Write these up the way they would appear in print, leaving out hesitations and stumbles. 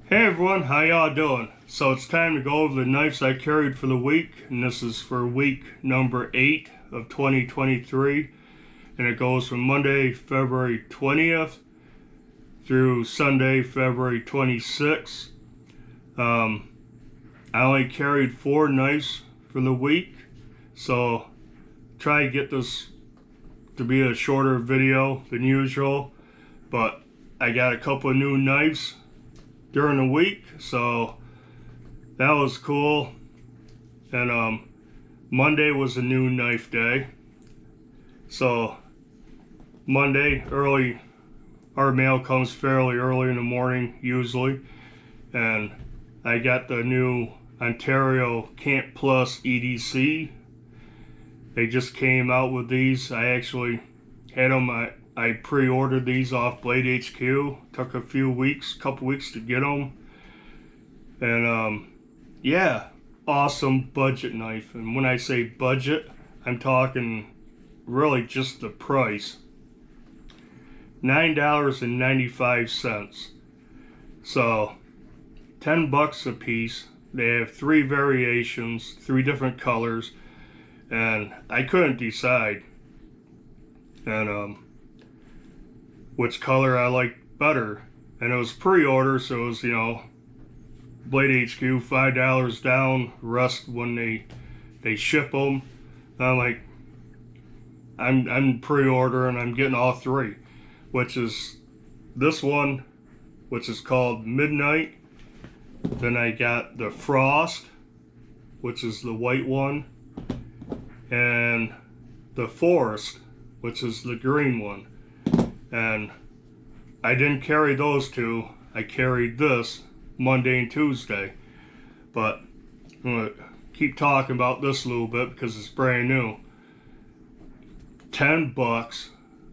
Hey everyone, how y'all doing? So it's time to go over the knives I carried for the week, and this is for week number 8 of 2023, and it goes from Monday, February 20th through Sunday, February 26th. I only carried 4 knives for the week, so try to get this to be a shorter video than usual, but I got a couple of new knives during the week, so that was cool. And Monday was a new knife day, so Monday early, our mail comes fairly early in the morning usually, and I got the new Ontario Camp Plus EDC. They just came out with these. I actually had them. I pre-ordered these off Blade HQ. Took a couple weeks to get them. And yeah, awesome budget knife. And when I say budget, I'm talking really just the price. $9.95. So $10 a piece. They have 3 variations, 3 different colors, and I couldn't decide. And which color I liked better. And it was pre-order, so it was, Blade HQ, $5 down, rest when they ship them. I'm like, I'm pre-ordering, I'm getting all 3, which is this one, which is called Midnight. Then I got the Frost, which is the white one, and the Forest, which is the green one. And I didn't carry those 2. I carried this Monday and Tuesday. But I'm going to keep talking about this a little bit because it's brand new. $10.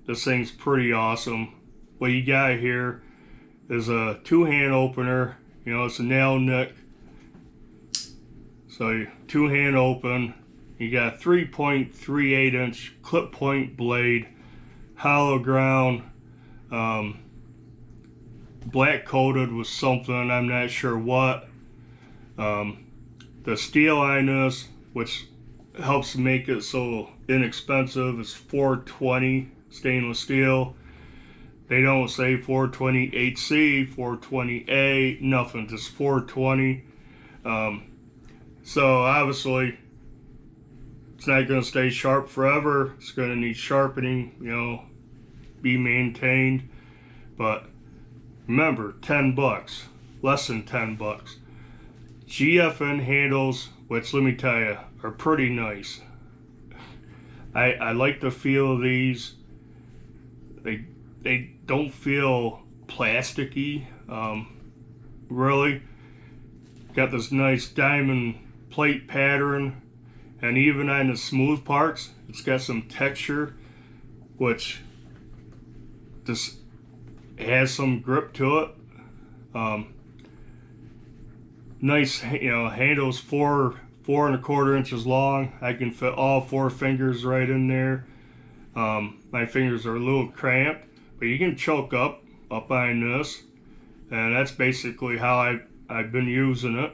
This thing's pretty awesome. What you got here is a 2-hand opener. It's a nail nick. So 2-hand open. You got a 3.38 inch clip point blade, hollow ground, black coated with something, I'm not sure what. The steel on this, which helps make it so inexpensive, is 420 stainless steel. They don't say 420 HC, 420A, nothing, just 420. So obviously it's not going to stay sharp forever. It's going to need sharpening, be maintained. But remember, $10, less than $10. GFN handles, which let me tell you, are pretty nice. I like the feel of these. They don't feel plasticky, really. Got this nice diamond plate pattern, and even on the smooth parts, it's got some texture, which just has some grip to it. Nice, handles 4.25 inches long. I can fit all 4 fingers right in there. My fingers are a little cramped, but you can choke up on this, and that's basically how I've been using it.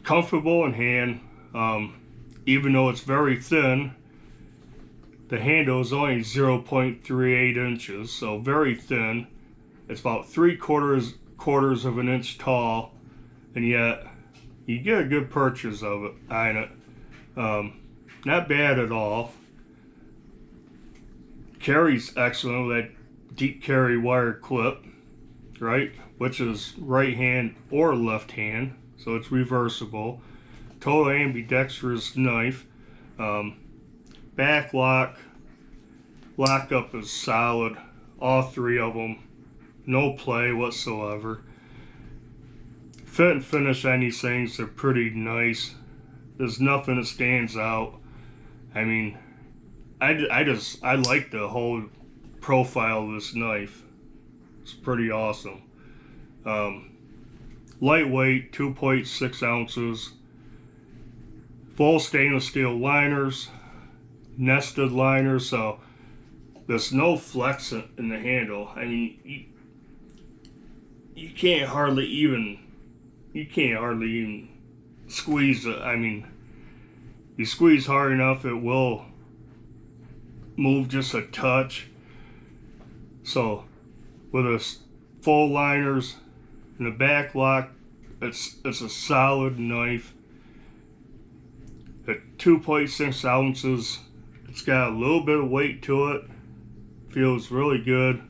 Comfortable in hand, even though it's very thin. The handle is only 0.38 inches, so very thin. It's about 3/4 of an inch tall, and yet you get a good purchase of it on it. Not bad at all. Carries excellent with that deep carry wire clip, right? Which is right hand or left hand, so it's reversible. Total ambidextrous knife. Back lockup is solid. All 3 of them. No play whatsoever. Fit and finish on these things are pretty nice. There's nothing that stands out. I mean, I like the whole profile of this knife. It's pretty awesome. Lightweight, 2.6 ounces. Full stainless steel liners, nested liners, so there's no flex in the handle. I mean, you can't hardly even squeeze it. I mean, you squeeze hard enough, it will move just a touch. So with a full liners and a back lock, it's a solid knife. At 2.6 ounces, it's got a little bit of weight to it. Feels really good.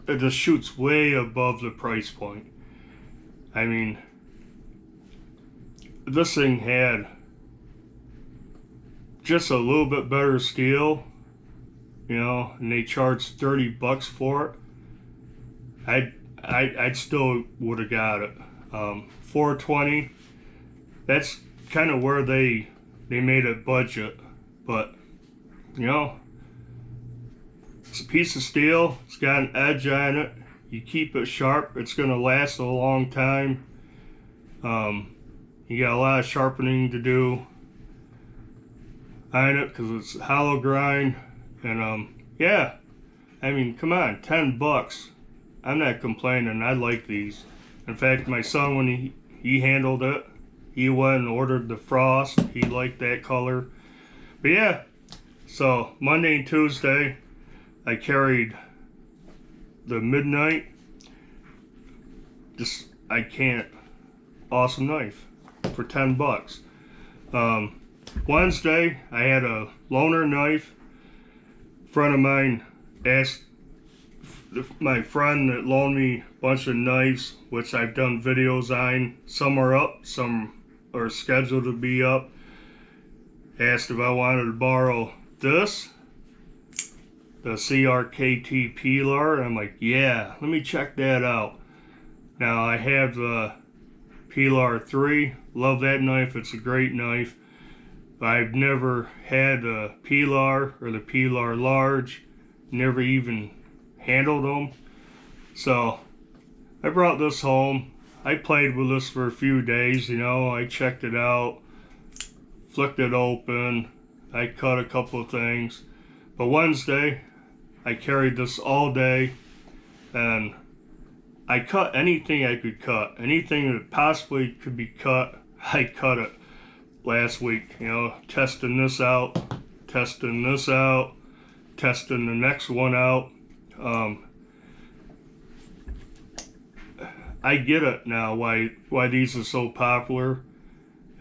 It just shoots way above the price point. I mean, this thing had just a little bit better steel, you know, and they charged $30 for it. I'd still would have got it. $420. That's kind of where they made a budget, but you know, it's a piece of steel. It's got an edge on it. You keep it sharp, it's gonna last a long time. You got a lot of sharpening to do on it because it's hollow grind, and yeah, I mean, come on, $10. I'm not complaining. I like these. In fact, my son, when he handled it, he went and ordered the frost. He liked that color. But yeah, so Monday and Tuesday, I carried the Midnight. Just, I can't. Awesome knife for $10. Wednesday, I had a loaner knife. A friend of mine asked my friend that loaned me a bunch of knives, which I've done videos on. Some are up, some are scheduled to be up. Asked if I wanted to borrow this, the CRKT Pilar, and I'm like, yeah, let me check that out. Now I have the Pilar 3, love that knife, it's a great knife. But I've never had the Pilar or the Pilar Large, never even handled them. So I brought this home. I played with this for a few days, you know, I checked it out, flicked it open, I cut a couple of things. But Wednesday, I carried this all day, and I cut anything I could cut. Anything that possibly could be cut, I cut it last week. You know, testing this out, testing this out, testing the next one out. I get it now why these are so popular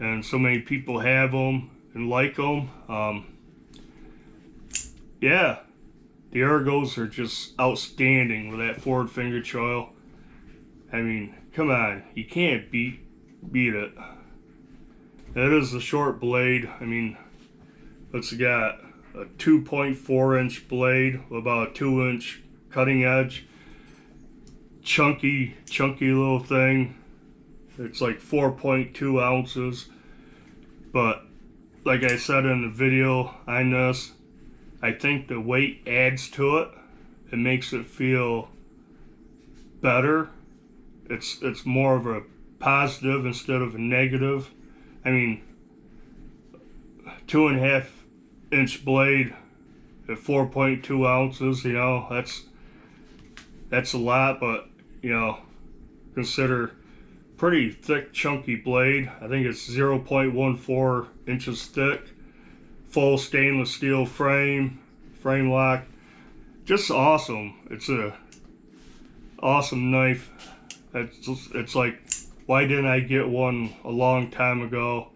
and so many people have them and like them. Yeah, the Ergos are just outstanding with that forward finger choil. I mean, come on, you can't beat it. It is a short blade. I mean, it's got a 2.4 inch blade with about a 2 inch cutting edge. Chunky little thing. It's like 4.2 ounces. But like I said in the video on this, I think the weight adds to it. It makes it feel better. It's more of a positive instead of a negative. I mean, 2.5 inch blade at 4.2 ounces, you know, that's a lot, but you know, consider pretty thick, chunky blade. I think it's 0.14 inches thick. Full stainless steel frame lock. Just awesome. It's a awesome knife. It's like, why didn't I get one a long time ago?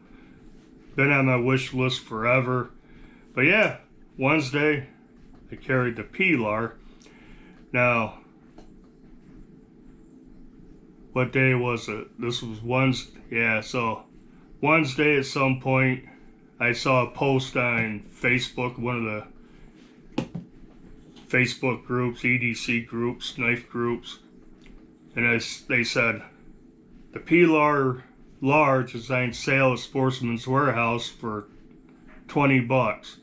Been on my wish list forever. But yeah, Wednesday I carried the Pilar. Now, what day was it? This was Wednesday. Yeah, so Wednesday at some point I saw a post on Facebook, one of the Facebook groups, EDC groups, knife groups, and they said the Pilar Large is on sale at Sportsman's Warehouse for $20.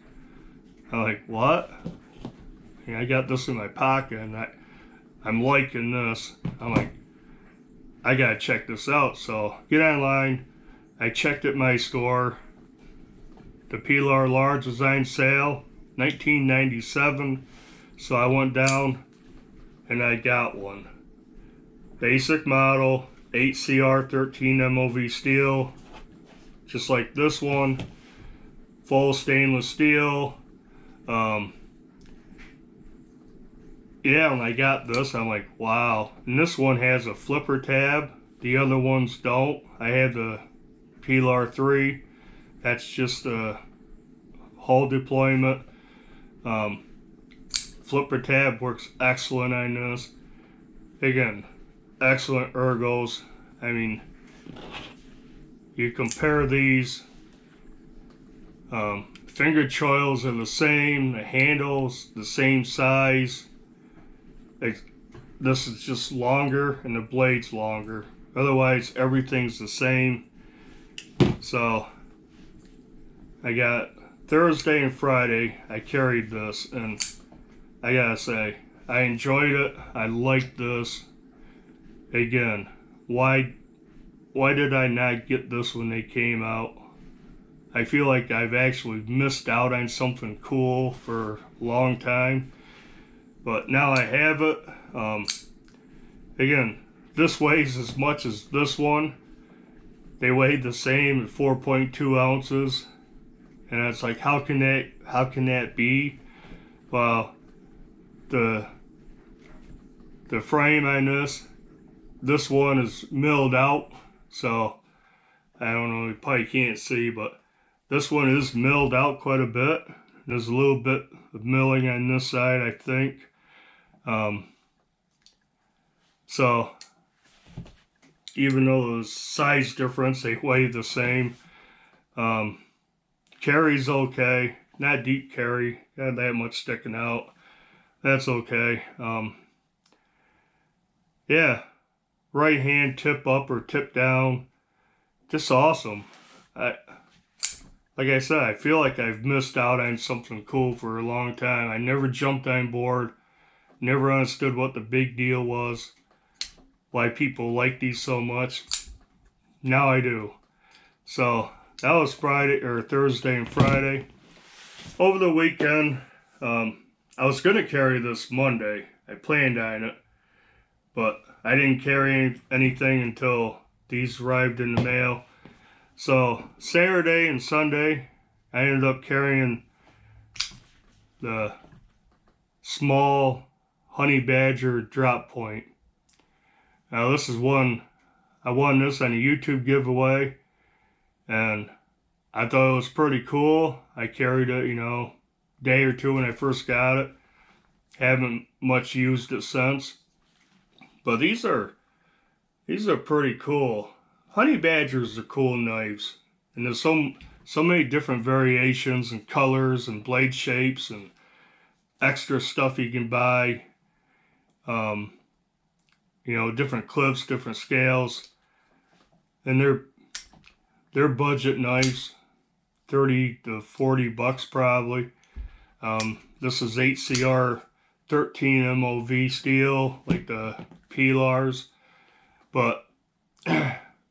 I'm like, what? And I got this in my pocket, and I'm liking this. I'm like, I gotta check this out. So get online. I checked at my store. The Pilar Large was on sale, $19.97. So I went down and I got one. basic model, 8CR13 MOV steel, just like this one, full stainless steel. Yeah, when I got this, I'm like, wow. And this one has a flipper tab. The other ones don't. I had the Pilar 3. That's just a hull deployment. Flipper tab works excellent on this. Again, excellent ergos. I mean, you compare these, finger choils are the same, the handles the same size. This is just longer and the blade's longer. Otherwise, everything's the same. So, I got Thursday and Friday, I carried this, and I gotta say, I enjoyed it. I liked this. Again, why did I not get this when they came out? I feel like I've actually missed out on something cool for a long time. But now I have it. Again, this weighs as much as this one. They weighed the same at 4.2 ounces. And it's like, how can that be? Well, the frame on this one is milled out. So, I don't know, you probably can't see, but this one is milled out quite a bit. There's a little bit of milling on this side, I think. So, even though there's size difference, they weigh the same. Carry's okay. Not deep carry. Not that much sticking out. That's okay. Yeah. Right hand tip up or tip down. Just awesome. Like I said, I feel like I've missed out on something cool for a long time. I never jumped on board. Never understood what the big deal was. Why people like these so much. Now I do. So that was Friday or Thursday and Friday. Over the weekend, I was gonna carry this Monday. I planned on it, but I didn't carry anything until these arrived in the mail. So Saturday and Sunday, I ended up carrying the small honey badger drop point. Now this is one, I won this on a YouTube giveaway, and I thought it was pretty cool. I carried it, a day or two when I first got it. Haven't much used it since. But these are pretty cool. Honey badgers are cool knives, and there's so many different variations and colors and blade shapes and extra stuff you can buy. Different clips, different scales, and they're budget knives, $30 to $40 probably. This is 8CR 13 MOV steel, like the Pilars, but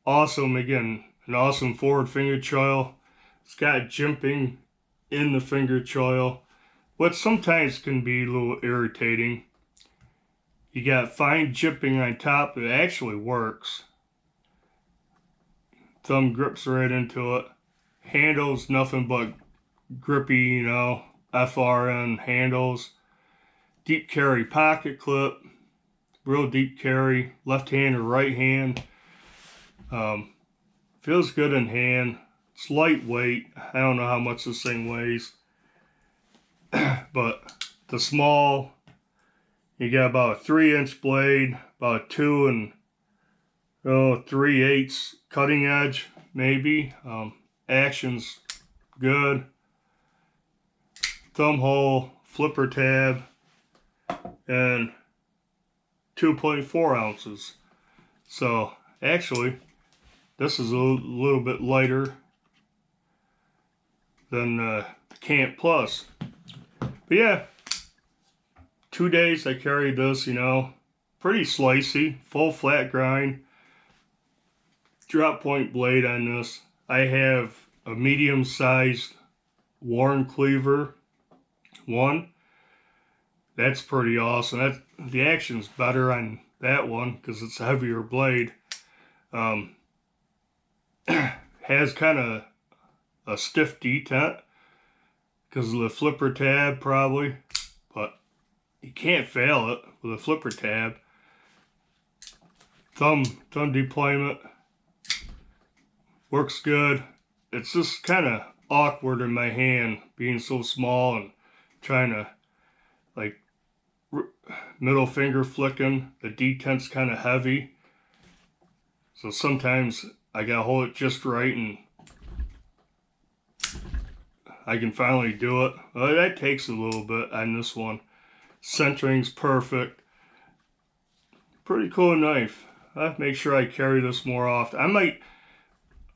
awesome. Again, an awesome forward finger choil. It's got jimping in the finger choil, what sometimes can be a little irritating. You got fine jimping on top. It actually works. Thumb grips right into it. Handles nothing but grippy, FRN handles. Deep carry pocket clip. Real deep carry. Left hand or right hand. Feels good in hand. It's lightweight. I don't know how much this thing weighs. But the small, you got about a 3-inch blade, about a 2 3/8 cutting edge, maybe. Action's good. Thumb hole, flipper tab, and 2.4 ounces. So actually, this is a little bit lighter than the Camp Plus. But yeah, 2 days I carried this, pretty slicey, full flat grind. Drop point blade on this. I have a medium-sized Warren Cleaver 1. That's pretty awesome. The action's better on that one because it's a heavier blade. Has kind of a stiff detent because of the flipper tab probably, but you can't fail it with a flipper tab. Thumb deployment works good. It's just kind of awkward in my hand being so small and trying to like middle finger flicking. The detent's kind of heavy, so sometimes I gotta hold it just right and I can finally do it. Well, that takes a little bit on this one. Centering's perfect. Pretty cool knife. I have to make sure I carry this more often.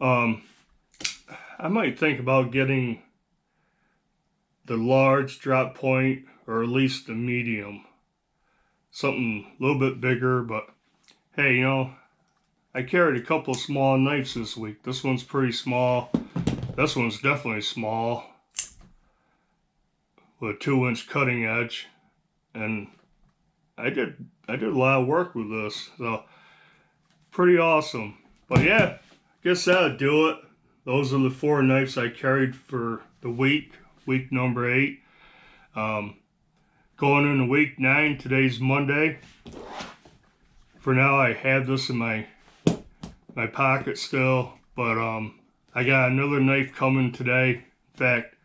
I might think about getting the large drop point, or at least the medium. Something a little bit bigger, but hey, you know, I carried a couple small knives this week. This one's pretty small. This one's definitely small, with a 2-inch cutting edge, and I did a lot of work with this, so pretty awesome. But yeah, guess that'll do it. Those are the 4 knives I carried for the week number 8. Going into week 9, today's Monday. For now, I have this in my pocket still, but I got another knife coming today. In fact,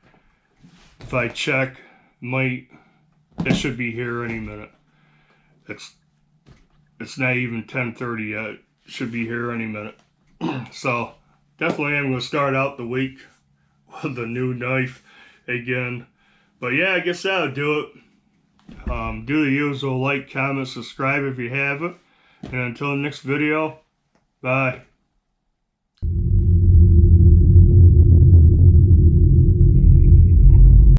if I check, it should be here any minute. It's not even 10:30 yet. It should be here any minute. So definitely I'm going to start out the week with a new knife again. But yeah, I guess that'll do it. Do the usual like, comment, subscribe if you haven't. And until the next video, bye.